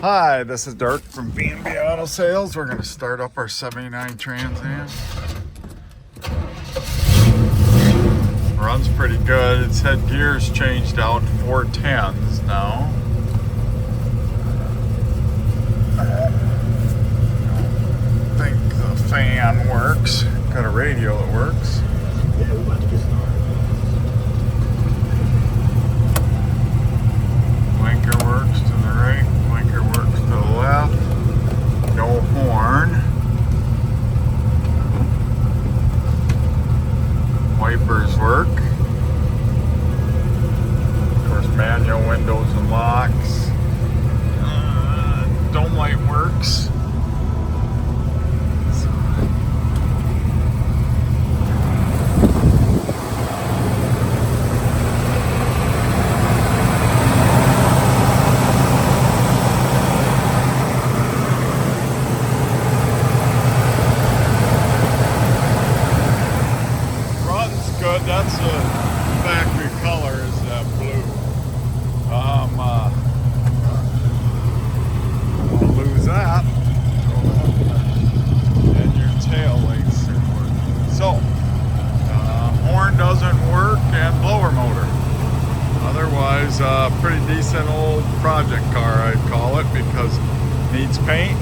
Hi, this is Dirk from B&B Auto Sales. We're going to start up our 79 Trans Am. Runs pretty good. Its head gear's changed out to 410s now. I think the fan works. Got a radio that works. Yeah, we're about to get started. Blinker works to the right, blinker works to the left. No horn. Wipers work. Of course, manual windows and locks. Dome light works. Good. That's the factory color is that blue. Won't lose that. And your tail lights are working. So, horn doesn't work and blower motor. Otherwise, pretty decent old project car, I'd call it, because needs paint,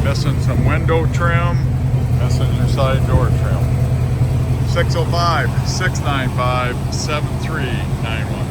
missing some window trim, missing your side door trim. 605-695-7391.